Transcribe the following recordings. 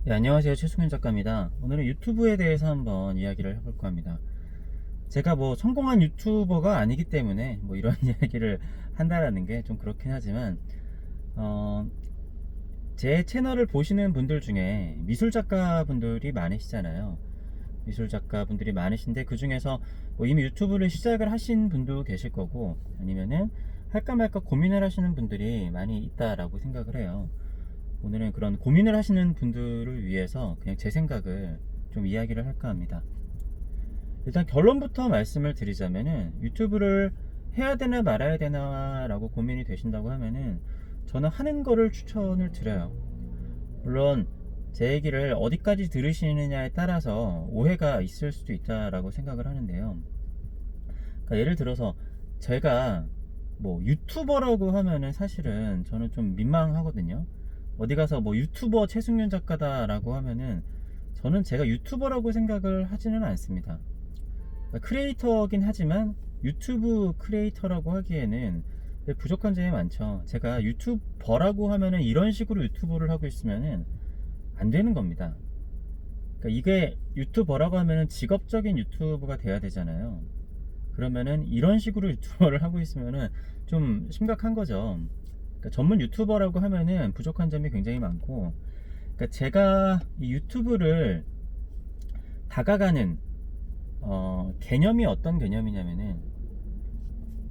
네, 안녕하세요. 최승윤 작가입니다. 오늘은 유튜브에 대해서 한번 이야기를 해볼까 합니다. 제가 뭐 성공한 유튜버가 아니기 때문에 뭐 이런 이야기를 한다라는 게 좀 그렇긴 하지만, 어, 제 채널을 보시는 분들 중에 미술 작가 분들이 많으시잖아요. 미술 작가 분들이 많으신데 그 중에서 뭐 이미 유튜브를 시작을 하신 분도 계실 거고, 아니면은 할까 말까 고민을 하시는 분들이 많이 있다라고 생각을 해요. 오늘은 그런 고민을 하시는 분들을 위해서 그냥 제 생각을 좀 이야기를 할까 합니다. 일단 결론부터 말씀을 드리자면은, 유튜브를 해야 되나 말아야 되나 라고 고민이 되신다고 하면은 저는 하는 거를 추천을 드려요. 물론 제 얘기를 어디까지 들으시느냐에 따라서 오해가 있을 수도 있다라고 생각을 하는데요. 그러니까 예를 들어서 제가 뭐 유튜버라고 하면은 사실은 저는 좀 민망하거든요. 어디 가서 뭐 유튜버 최승윤 작가다라고 하면은 저는 제가 유튜버라고 생각을 하지는 않습니다. 그러니까 크리에이터긴 하지만 유튜브 크리에이터라고 하기에는 부족한 점이 많죠. 제가 유튜버라고 하면은 이런 식으로 유튜브를 하고 있으면은 안 되는 겁니다. 그러니까 이게 유튜버라고 하면은 직업적인 유튜브가 돼야 되잖아요. 그러면은 이런 식으로 유튜버를 하고 있으면은 좀 심각한 거죠. 그러니까 전문 유튜버라고 하면은 부족한 점이 굉장히 많고, 그러니까 제가 이 유튜브를 다가가는 개념이 어떤 개념이냐면은,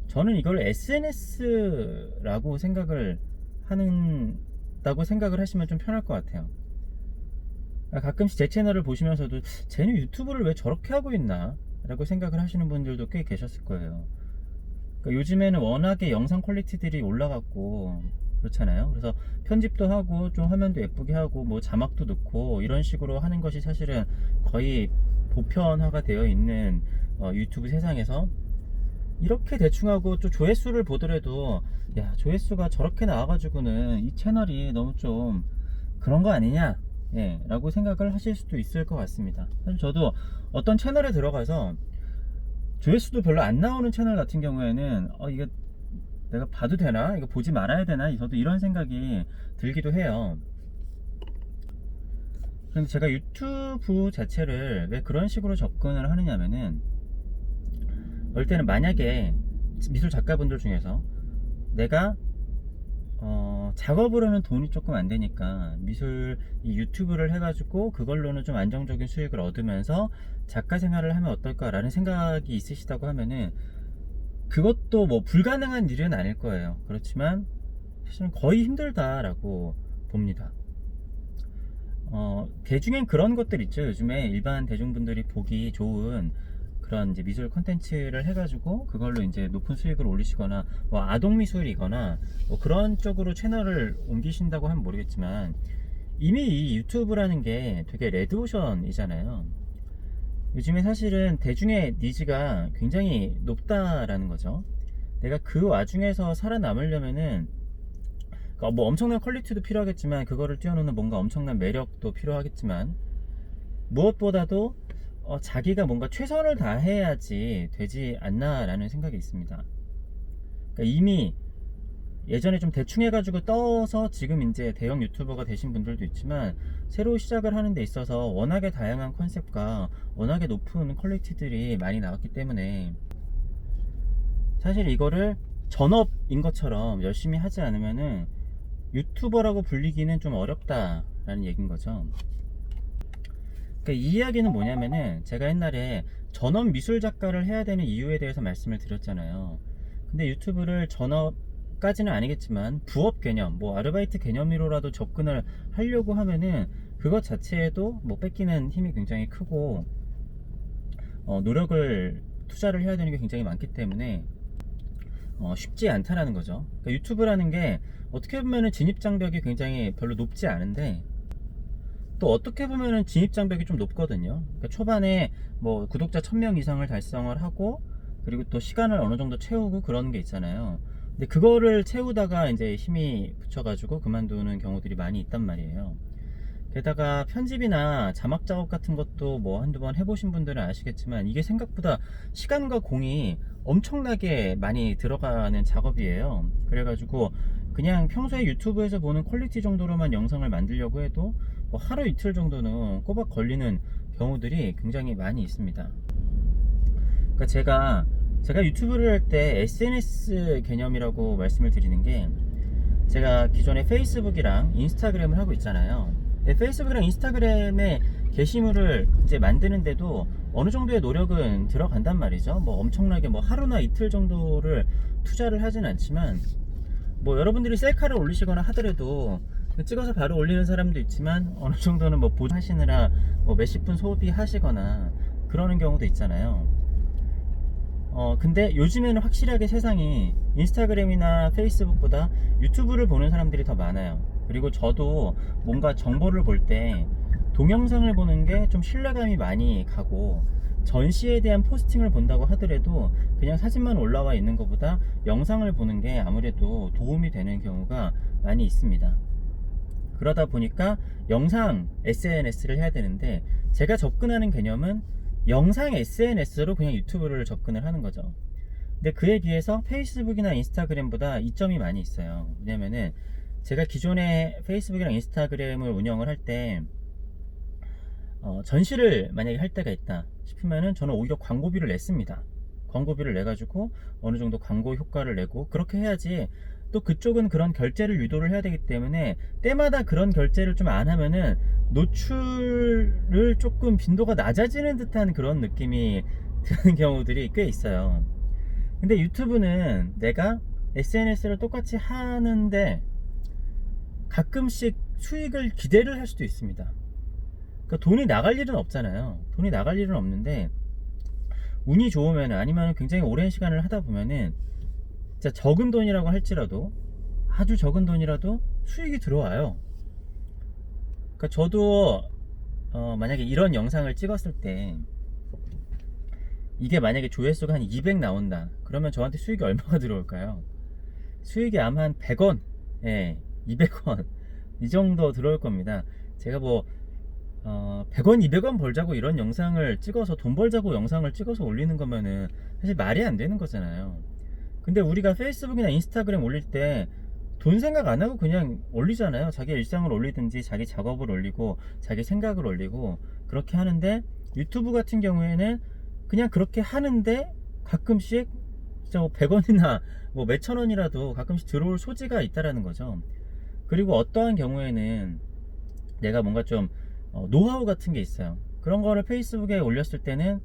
저는 이걸 SNS라고 생각을 한다고 생각을 하시면 좀 편할 것 같아요. 그러니까 가끔씩 제 채널을 보시면서도 쟤는 유튜브를 왜 저렇게 하고 있나 라고 생각을 하시는 분들도 꽤 계셨을 거예요. 그러니까 요즘에는 워낙에 영상 퀄리티들이 올라갔고 그렇잖아요. 그래서 편집도 하고 좀 화면도 예쁘게 하고 뭐 자막도 넣고 이런 식으로 하는 것이 사실은 거의 보편화가 되어 있는 유튜브 세상에서, 이렇게 대충 하고 또 조회수를 보더라도 야, 조회수가 저렇게 나와가지고는 이 채널이 너무 좀 그런 거 아니냐, 예, 라고 생각을 하실 수도 있을 것 같습니다. 사실 저도 어떤 채널에 들어가서 조회수도 별로 안 나오는 채널 같은 경우에는 이거 내가 봐도 되나? 이거 보지 말아야 되나? 저도 이런 생각이 들기도 해요. 그런데 제가 유튜브 자체를 왜 그런 식으로 접근을 하느냐면은, 어릴 때는 만약에 미술 작가분들 중에서 내가 작업으로는 돈이 조금 안 되니까 미술 이 유튜브를 해가지고 그걸로는 좀 안정적인 수익을 얻으면서 작가 생활을 하면 어떨까라는 생각이 있으시다고 하면은, 그것도 뭐 불가능한 일은 아닐 거예요. 그렇지만 사실은 거의 힘들다라고 봅니다. 대중엔 그런 것들 있죠. 요즘에 일반 대중분들이 보기 좋은 그런 이제 미술 콘텐츠를 해가지고 그걸로 이제 높은 수익을 올리시거나 뭐 아동 미술이거나 뭐 그런 쪽으로 채널을 옮기신다고 하면 모르겠지만, 이미 이 유튜브라는 게 되게 레드오션이잖아요. 요즘에 사실은 대중의 니즈가 굉장히 높다라는 거죠. 내가 그 와중에서 살아남으려면은, 그러니까 뭐 엄청난 퀄리티도 필요하겠지만 그거를 뛰어넘는 뭔가 엄청난 매력도 필요하겠지만, 무엇보다도 자기가 뭔가 최선을 다해야지 되지 않나라는 생각이 있습니다. 그러니까 이미 예전에 좀 대충 해가지고 떠서 지금 이제 대형 유튜버가 되신 분들도 있지만, 새로 시작을 하는 데 있어서 워낙에 다양한 컨셉과 워낙에 높은 퀄리티들이 많이 나왔기 때문에 사실 이거를 전업인 것처럼 열심히 하지 않으면은 유튜버라고 불리기는 좀 어렵다라는 얘기인 거죠. 그러니까 이 이야기는 뭐냐면은, 제가 옛날에 전업 미술 작가를 해야 되는 이유에 대해서 말씀을 드렸잖아요. 근데 유튜브를 전업까지는 아니겠지만 부업 개념, 뭐 아르바이트 개념으로라도 접근을 하려고 하면은 그것 자체에도 뭐 뺏기는 힘이 굉장히 크고 노력을 투자를 해야 되는 게 굉장히 많기 때문에 쉽지 않다라는 거죠. 그러니까 유튜브라는 게 어떻게 보면은 진입장벽이 굉장히 별로 높지 않은데, 또 어떻게 보면은 진입장벽이 좀 높거든요. 그러니까 초반에 뭐 구독자 1000명 이상을 달성을 하고, 그리고 또 시간을 어느 정도 채우고 그런 게 있잖아요. 근데 그거를 채우다가 이제 힘이 붙여가지고 그만두는 경우들이 많이 있단 말이에요. 게다가 편집이나 자막 작업 같은 것도 뭐 한두 번 해보신 분들은 아시겠지만, 이게 생각보다 시간과 공이 엄청나게 많이 들어가는 작업이에요. 그래가지고 그냥 평소에 유튜브에서 보는 퀄리티 정도로만 영상을 만들려고 해도 뭐 하루 이틀 정도는 꼬박 걸리는 경우들이 굉장히 많이 있습니다. 그러니까 제가 유튜브를 할 때 SNS 개념이라고 말씀을 드리는 게, 제가 기존에 페이스북이랑 인스타그램을 하고 있잖아요. 페이스북이랑 인스타그램에 게시물을 이제 만드는데도 어느 정도의 노력은 들어간단 말이죠. 뭐 엄청나게 뭐 하루나 이틀 정도를 투자를 하진 않지만, 뭐 여러분들이 셀카를 올리시거나 하더라도 찍어서 바로 올리는 사람도 있지만, 어느 정도는 뭐 보하시느라 뭐 몇십 분 소비하시거나 그러는 경우도 있잖아요. 근데 요즘에는 확실하게 세상이 인스타그램이나 페이스북보다 유튜브를 보는 사람들이 더 많아요. 그리고 저도 뭔가 정보를 볼 때 동영상을 보는 게 좀 신뢰감이 많이 가고, 전시에 대한 포스팅을 본다고 하더라도 그냥 사진만 올라와 있는 것보다 영상을 보는 게 아무래도 도움이 되는 경우가 많이 있습니다. 그러다 보니까 영상 SNS를 해야 되는데, 제가 접근하는 개념은 영상 SNS로 그냥 유튜브를 접근을 하는 거죠. 근데 그에 비해서 페이스북이나 인스타그램보다 이점이 많이 있어요. 왜냐면은 제가 기존에 페이스북이랑 인스타그램을 운영을 할 때 전시를 만약에 할 때가 있다 싶으면은 저는 오히려 광고비를 냈습니다. 광고비를 내가지고 어느 정도 광고 효과를 내고, 그렇게 해야지 또 그쪽은 그런 결제를 유도를 해야 되기 때문에 때마다 그런 결제를 좀 안 하면은 노출을 조금 빈도가 낮아지는 듯한 그런 느낌이 드는 경우들이 꽤 있어요. 근데 유튜브는 내가 SNS를 똑같이 하는데 가끔씩 수익을 기대를 할 수도 있습니다. 그러니까 돈이 나갈 일은 없잖아요. 돈이 나갈 일은 없는데, 운이 좋으면, 아니면 굉장히 오랜 시간을 하다 보면은 진짜 적은 돈이라고 할지라도, 아주 적은 돈이라도 수익이 들어와요. 그러니까 저도 만약에 이런 영상을 찍었을 때 이게 만약에 조회수가 한 200 나온다 그러면 저한테 수익이 얼마가 들어올까요? 수익이 아마 한 100원, 예, 200원 이 정도 들어올 겁니다. 제가 뭐 100원, 200원 벌자고 이런 영상을 찍어서, 돈 벌자고 영상을 찍어서 올리는 거면은 사실 말이 안 되는 거잖아요. 근데 우리가 페이스북이나 인스타그램 올릴 때 돈 생각 안 하고 그냥 올리잖아요. 자기 일상을 올리든지 자기 작업을 올리고 자기 생각을 올리고 그렇게 하는데, 유튜브 같은 경우에는 그냥 그렇게 하는데 가끔씩 진짜 뭐 100원이나 뭐 몇천 원이라도 가끔씩 들어올 소지가 있다라는 거죠. 그리고 어떠한 경우에는 내가 뭔가 좀 노하우 같은 게 있어요. 그런 거를 페이스북에 올렸을 때는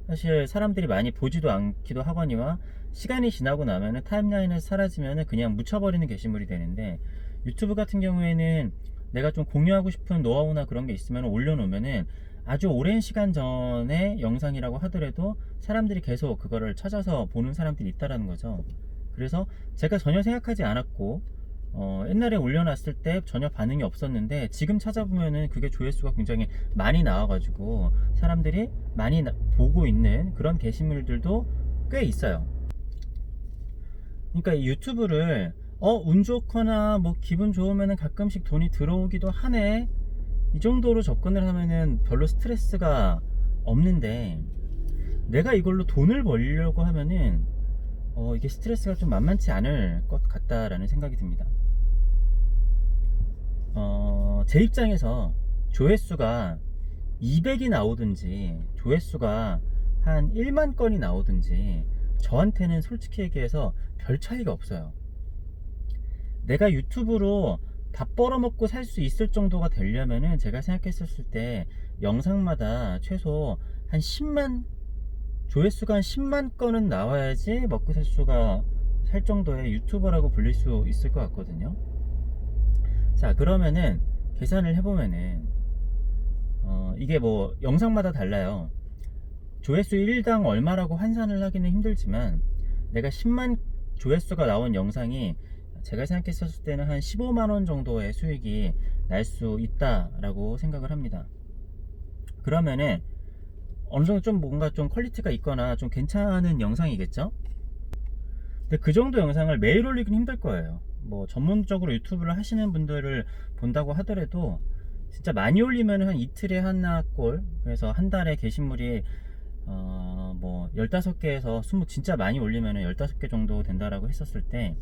사실 사람들이 많이 보지도 않기도 하거니와, 시간이 지나고 나면은 타임라인에서 사라지면은 그냥 묻혀버리는 게시물이 되는데, 유튜브 같은 경우에는 내가 좀 공유하고 싶은 노하우나 그런 게 있으면 올려놓으면은 아주 오랜 시간 전에 영상이라고 하더라도 사람들이 계속 그거를 찾아서 보는 사람들이 있다라는 거죠. 그래서 제가 전혀 생각하지 않았고 옛날에 올려놨을 때 전혀 반응이 없었는데, 지금 찾아보면은 그게 조회수가 굉장히 많이 나와가지고 사람들이 많이 보고 있는 그런 게시물들도 꽤 있어요. 그러니까 이 유튜브를 운 좋거나 뭐 기분 좋으면은 가끔씩 돈이 들어오기도 하네, 이 정도로 접근을 하면은 별로 스트레스가 없는데, 내가 이걸로 돈을 벌려고 하면은 이게 스트레스가 좀 만만치 않을 것 같다라는 생각이 듭니다. 제 입장에서 조회수가 200이 나오든지 조회수가 한 1만 건이 나오든지 저한테는 솔직히 얘기해서 별 차이가 없어요. 내가 유튜브로 밥 벌어먹고 살 수 있을 정도가 되려면은, 제가 생각했었을 때 영상마다 최소 한 10만, 조회수가 한 10만 건은 나와야지 먹고 살 정도의 유튜버라고 불릴 수 있을 것 같거든요. 자, 그러면은 계산을 해보면은 이게 뭐 영상마다 달라요. 조회수 1당 얼마라고 환산을 하기는 힘들지만, 내가 10만 조회수가 나온 영상이 제가 생각했었을 때는 한 15만원 정도의 수익이 날 수 있다라고 생각을 합니다. 그러면은 어느 정도 좀 뭔가 좀 퀄리티가 있거나 좀 괜찮은 영상이겠죠? 근데 그 정도 영상을 매일 올리긴 힘들 거예요. 뭐 전문적으로 유튜브를 하시는 분들을 본다고 하더라도 진짜 많이 올리면 한 이틀에 하나 꼴, 그래서 한 달에 게시물이 뭐 15개에서 20, 진짜 많이 올리면 15개 정도 된다라고 했었을 때,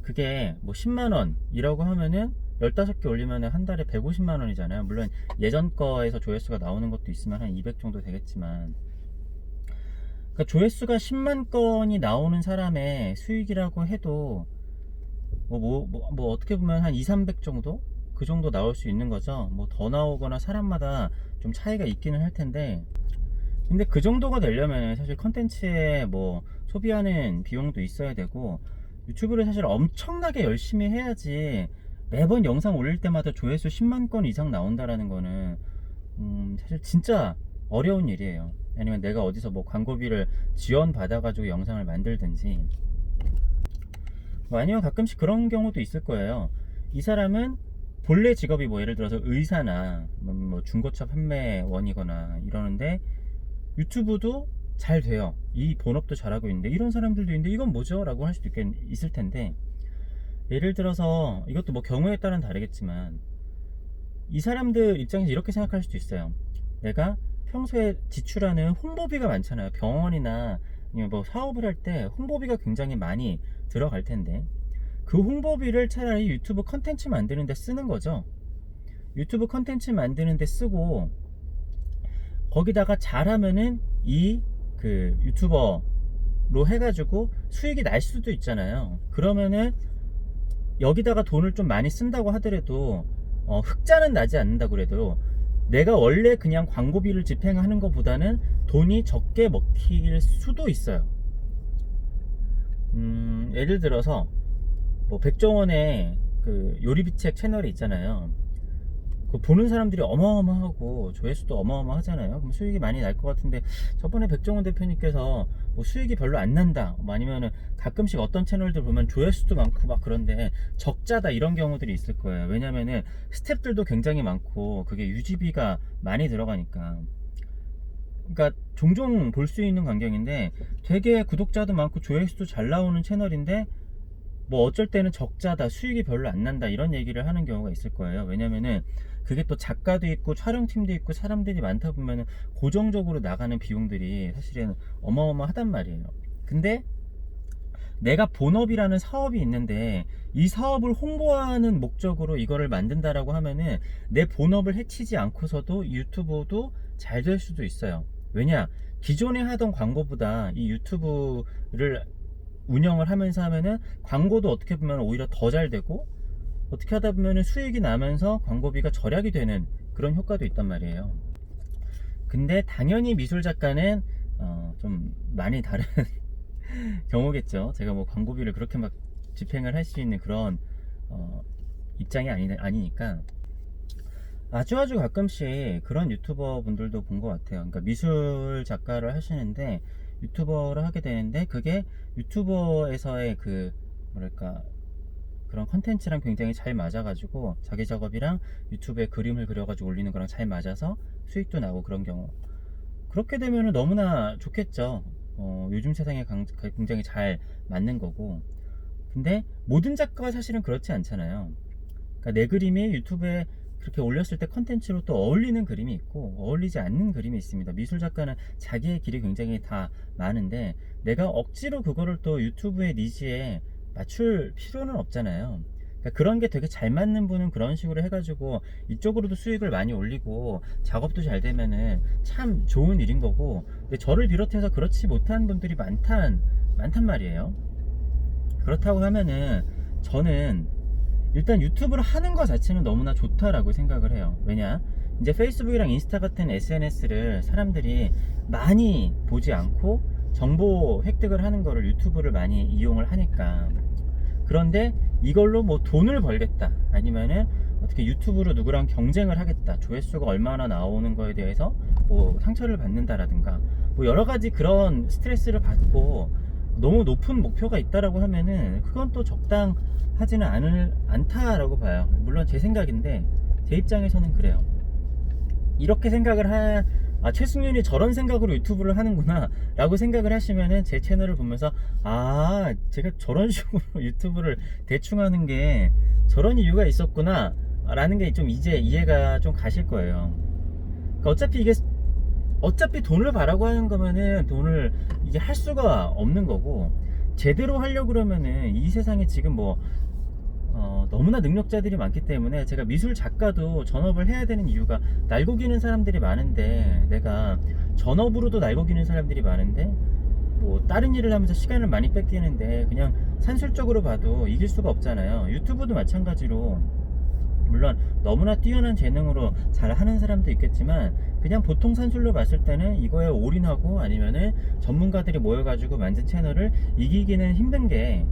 그게 뭐 10만원이라고 하면은 15개 올리면은 한 달에 150만원이잖아요. 물론 예전 거에서 조회수가 나오는 것도 있으면 한 200 정도 되겠지만, 그러니까 조회수가 10만 건이 나오는 사람의 수익이라고 해도 뭐 어떻게 보면 한 2, 300 정도? 그 정도 나올 수 있는 거죠. 뭐 더 나오거나 사람마다 좀 차이가 있기는 할 텐데, 근데 그 정도가 되려면 사실 컨텐츠에 뭐 소비하는 비용도 있어야 되고, 유튜브를 사실 엄청나게 열심히 해야지 매번 영상 올릴 때마다 조회수 10만 건 이상 나온다라는 거는 사실 진짜 어려운 일이에요. 아니면 내가 어디서 뭐 광고비를 지원 받아가지고 영상을 만들든지, 뭐 아니면 가끔씩 그런 경우도 있을 거예요. 이 사람은 본래 직업이 뭐 예를 들어서 의사나 뭐 중고차 판매원이거나 이러는데 유튜브도 잘 돼요. 이 본업도 잘하고 있는데 이런 사람들도 있는데 이건 뭐죠? 라고 할 수도 있을 텐데, 예를 들어서 이것도 뭐 경우에 따른 다르겠지만 이 사람들 입장에서 이렇게 생각할 수도 있어요. 내가 평소에 지출하는 홍보비가 많잖아요. 병원이나 아니면 뭐 사업을 할 때 홍보비가 굉장히 많이 들어갈 텐데, 그 홍보비를 차라리 유튜브 컨텐츠 만드는 데 쓰는 거죠. 유튜브 컨텐츠 만드는 데 쓰고, 거기다가 잘하면은 이 그 유튜버로 해가지고 수익이 날 수도 있잖아요. 그러면은 여기다가 돈을 좀 많이 쓴다고 하더라도 흑자는 나지 않는다고 그래도 내가 원래 그냥 광고비를 집행하는 것보다는 돈이 적게 먹힐 수도 있어요. 예를 들어서 뭐 백종원의 그 요리비책 채널이 있잖아요. 그 보는 사람들이 어마어마하고 조회수도 어마어마하잖아요. 그럼 수익이 많이 날 것 같은데, 저번에 백종원 대표님께서 뭐 수익이 별로 안 난다, 뭐 아니면은 가끔씩 어떤 채널들 보면 조회수도 많고 막 그런데 적자다, 이런 경우들이 있을 거예요. 왜냐면은 스태프들도 굉장히 많고 그게 유지비가 많이 들어가니까. 그러니까 종종 볼 수 있는 광경인데, 되게 구독자도 많고 조회수도 잘 나오는 채널인데 뭐 어쩔 때는 적자다, 수익이 별로 안 난다, 이런 얘기를 하는 경우가 있을 거예요. 왜냐면은 그게 또 작가도 있고 촬영팀도 있고 사람들이 많다 보면은 고정적으로 나가는 비용들이 사실은 어마어마하단 말이에요. 근데 내가 본업이라는 사업이 있는데 이 사업을 홍보하는 목적으로 이거를 만든다라고 하면은 내 본업을 해치지 않고서도 유튜브도 잘 될 수도 있어요. 왜냐, 기존에 하던 광고보다 이 유튜브를 운영을 하면서 하면은 광고도 어떻게 보면 오히려 더 잘 되고, 어떻게 하다 보면은 수익이 나면서 광고비가 절약이 되는 그런 효과도 있단 말이에요. 근데 당연히 미술 작가는 좀 많이 다른 경우겠죠. 제가 뭐 광고비를 그렇게 막 집행을 할 수 있는 그런 입장이 아니니까. 아주 가끔씩 그런 유튜버 분들도 본 것 같아요. 그러니까 미술 작가를 하시는데 유튜버를 하게 되는데, 그게 유튜버에서의 그 뭐랄까 그런 컨텐츠랑 굉장히 잘 맞아가지고 자기 작업이랑 유튜브에 그림을 그려가지고 올리는 거랑 잘 맞아서 수익도 나고, 그런 경우 그렇게 되면 너무나 좋겠죠. 요즘 세상에 굉장히 잘 맞는 거고. 근데 모든 작가가 사실은 그렇지 않잖아요. 그러니까 내 그림이 유튜브에 그렇게 올렸을 때 컨텐츠로 또 어울리는 그림이 있고 어울리지 않는 그림이 있습니다. 미술 작가는 자기의 길이 굉장히 다 많은데, 내가 억지로 그거를 또 유튜브의 니즈에 맞출 필요는 없잖아요. 그러니까 그런 게 되게 잘 맞는 분은 그런 식으로 해가지고 이쪽으로도 수익을 많이 올리고 작업도 잘 되면은 참 좋은 일인 거고, 근데 저를 비롯해서 그렇지 못한 분들이 많단 말이에요. 그렇다고 하면은 저는 일단 유튜브를 하는 것 자체는 너무나 좋다라고 생각을 해요. 왜냐, 이제 페이스북이랑 인스타 같은 SNS를 사람들이 많이 보지 않고 정보 획득을 하는 거를 유튜브를 많이 이용을 하니까. 그런데 이걸로 뭐 돈을 벌겠다, 아니면은 어떻게 유튜브로 누구랑 경쟁을 하겠다, 조회수가 얼마나 나오는 거에 대해서 뭐 상처를 받는다라든가 뭐 여러 가지 그런 스트레스를 받고 너무 높은 목표가 있다라고 하면은 그건 또 적당하지는 않다라고 봐요. 물론 제 생각인데 제 입장에서는 그래요. 이렇게 생각을 최승윤이 저런 생각으로 유튜브를 하는구나 라고 생각을 하시면은 제 채널을 보면서 제가 저런 식으로 유튜브를 대충 하는 게 저런 이유가 있었구나 라는 게 좀 이제 이해가 좀 가실 거예요. 그러니까 어차피 돈을 바라고 하는 거면은 돈을 이게 할 수가 없는 거고, 제대로 하려고 그러면은 이 세상에 지금 뭐 너무나 능력자들이 많기 때문에, 제가 미술 작가도 전업을 해야 되는 이유가, 날고 기는 사람들이 많은데, 내가 전업으로도 날고 기는 사람들이 많은데 뭐 다른 일을 하면서 시간을 많이 뺏기는데, 그냥 산술적으로 봐도 이길 수가 없잖아요. 유튜브도 마찬가지로, 물론 너무나 뛰어난 재능으로 잘 하는 사람도 있겠지만, 그냥 보통 산술로 봤을 때는 이거에 올인하고 아니면은 전문가들이 모여가지고 만든 채널을 이기기는 힘든 게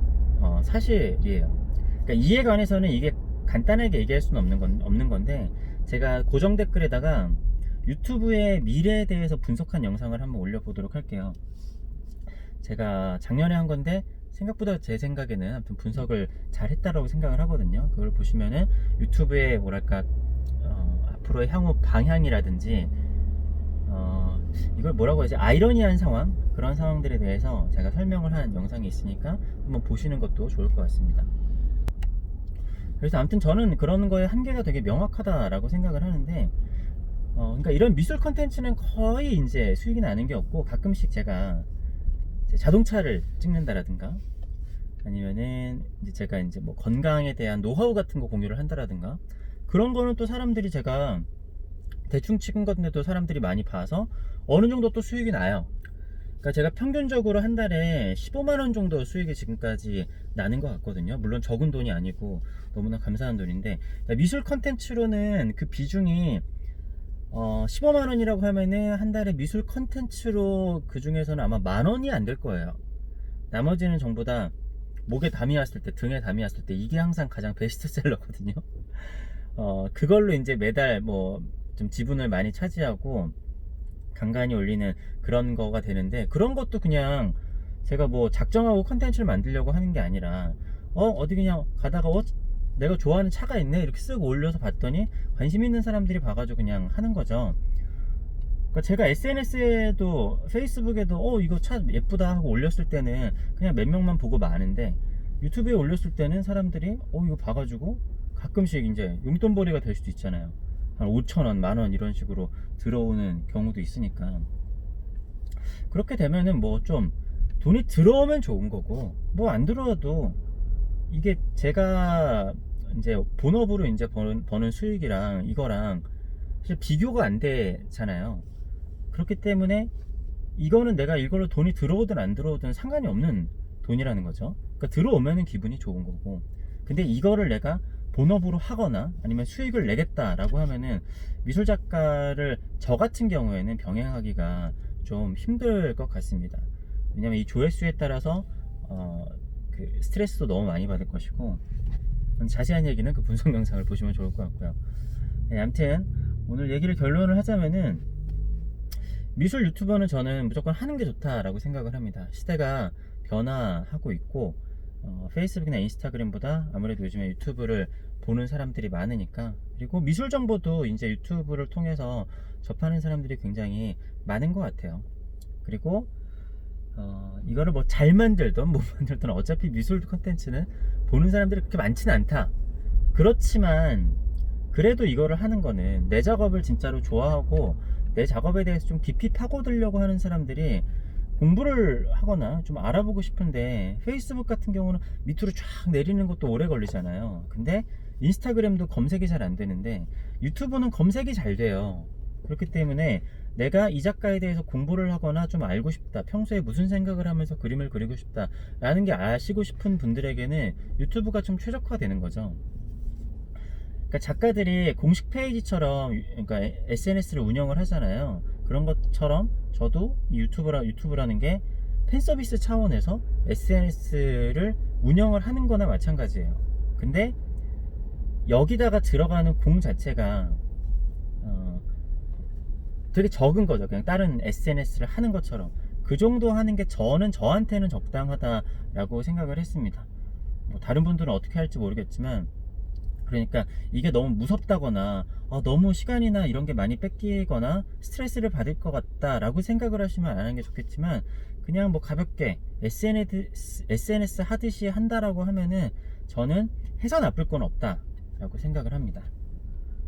사실이에요. 그러니까 이에 관해서는 이게 간단하게 얘기할 수는 없는 건데, 제가 고정 댓글에다가 유튜브의 미래에 대해서 분석한 영상을 한번 올려보도록 할게요. 제가 작년에 한 건데 생각보다 제 생각에는 아무튼 분석을 잘 했다라고 생각을 하거든요. 그걸 보시면은 유튜브의 뭐랄까 앞으로의 향후 방향이라든지 이걸 뭐라고 하지, 아이러니한 상황, 그런 상황들에 대해서 제가 설명을 한 영상이 있으니까 한번 보시는 것도 좋을 것 같습니다. 그래서 아무튼 저는 그런 거에 한계가 되게 명확하다라고 생각을 하는데, 그러니까 이런 미술 컨텐츠는 거의 이제 수익이 나는 게 없고, 가끔씩 제가 자동차를 찍는다라든가, 아니면은 이제 제가 이제 뭐 건강에 대한 노하우 같은 거 공유를 한다라든가, 그런 거는 또 사람들이, 제가 대충 찍은 건데도 사람들이 많이 봐서 어느 정도 또 수익이 나요. 그러니까 제가 평균적으로 한 달에 15만원 정도 수익이 지금까지 나는 것 같거든요. 물론 적은 돈이 아니고 너무나 감사한 돈인데, 미술 컨텐츠로는 그 비중이 15만원이라고 하면은 한 달에 미술 컨텐츠로 그 중에서는 아마 만원이 안 될 거예요. 나머지는 전부 다 목에 담이 왔을 때, 등에 담이 왔을 때, 이게 항상 가장 베스트셀러거든요. 그걸로 이제 매달 뭐 좀 지분을 많이 차지하고 간간히 올리는 그런 거가 되는데, 그런 것도 그냥 제가 뭐 작정하고 컨텐츠를 만들려고 하는 게 아니라, 어디 그냥 가다가 내가 좋아하는 차가 있네 이렇게 쓱 올려서 봤더니 관심 있는 사람들이 봐가지고 그냥 하는 거죠. 그러니까 제가 SNS에도 페이스북에도 이거 차 예쁘다 하고 올렸을 때는 그냥 몇 명만 보고 마는데, 유튜브에 올렸을 때는 사람들이 이거 봐가지고 가끔씩 이제 용돈벌이가 될 수도 있잖아요. 한 5,000원, 만원 이런 식으로 들어오는 경우도 있으니까, 그렇게 되면은 뭐 좀 돈이 들어오면 좋은 거고, 뭐 안 들어와도 이게 제가 이제 본업으로 이제 버는 수익이랑 이거랑 사실 비교가 안 되잖아요. 그렇기 때문에 이거는 내가 이걸로 돈이 들어오든 안 들어오든 상관이 없는 돈이라는 거죠. 그러니까 들어오면은 기분이 좋은 거고, 근데 이거를 내가 본업으로 하거나 아니면 수익을 내겠다라고 하면은 미술 작가를 저 같은 경우에는 병행하기가 좀 힘들 것 같습니다. 왜냐면 이 조회수에 따라서 그 스트레스도 너무 많이 받을 것이고, 자세한 얘기는 그 분석 영상을 보시면 좋을 것 같고요. 네, 아무튼 오늘 얘기를 결론을 하자면은, 미술 유튜버는 저는 무조건 하는 게 좋다라고 생각을 합니다. 시대가 변화하고 있고, 페이스북이나 인스타그램보다 아무래도 요즘에 유튜브를 보는 사람들이 많으니까, 그리고 미술 정보도 이제 유튜브를 통해서 접하는 사람들이 굉장히 많은 것 같아요. 그리고 이거를 뭐 잘 만들든 못 만들든 어차피 미술 컨텐츠는 보는 사람들이 그렇게 많지는 않다. 그렇지만 그래도 이거를 하는 거는 내 작업을 진짜로 좋아하고 내 작업에 대해서 좀 깊이 파고들려고 하는 사람들이 공부를 하거나 좀 알아보고 싶은데, 페이스북 같은 경우는 밑으로 쫙 내리는 것도 오래 걸리잖아요. 근데 인스타그램도 검색이 잘 안 되는데 유튜브는 검색이 잘 돼요. 그렇기 때문에 내가 이 작가에 대해서 공부를 하거나 좀 알고 싶다, 평소에 무슨 생각을 하면서 그림을 그리고 싶다 라는 게 아시고 싶은 분들에게는 유튜브가 좀 최적화되는 거죠. 그러니까 작가들이 공식 페이지처럼, 그러니까 SNS를 운영을 하잖아요. 그런 것처럼 저도 이 유튜브라는 게 팬 서비스 차원에서 SNS를 운영을 하는 거나 마찬가지예요. 근데 여기다가 들어가는 공 자체가 되게 적은 거죠. 그냥 다른 SNS를 하는 것처럼 그 정도 하는 게 저한테는 적당하다라고 생각을 했습니다. 뭐 다른 분들은 어떻게 할지 모르겠지만, 그러니까 이게 너무 무섭다거나 너무 시간이나 이런 게 많이 뺏기거나 스트레스를 받을 것 같다라고 생각을 하시면 안 하는 게 좋겠지만, 그냥 뭐 가볍게 SNS 하듯이 한다라고 하면은 저는 해서 나쁠 건 없다라고 생각을 합니다.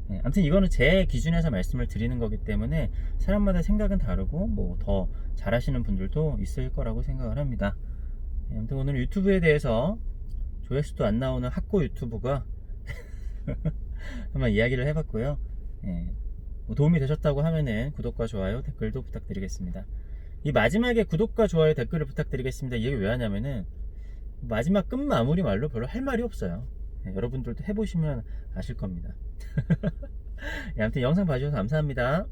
네, 아무튼 이거는 제 기준에서 말씀을 드리는 거기 때문에 사람마다 생각은 다르고 뭐 더 잘하시는 분들도 있을 거라고 생각을 합니다. 아무튼 오늘 유튜브에 대해서 조회수도 안 나오는 학고 유튜브가 한번 이야기를 해봤고요. 예, 뭐 도움이 되셨다고 하면은 구독과 좋아요, 댓글도 부탁드리겠습니다. 이 마지막에 구독과 좋아요, 댓글을 부탁드리겠습니다. 이게 왜 하냐면은 마지막 끝 마무리 말로 별로 할 말이 없어요. 예, 여러분들도 해보시면 아실 겁니다. 예, 아무튼 영상 봐주셔서 감사합니다.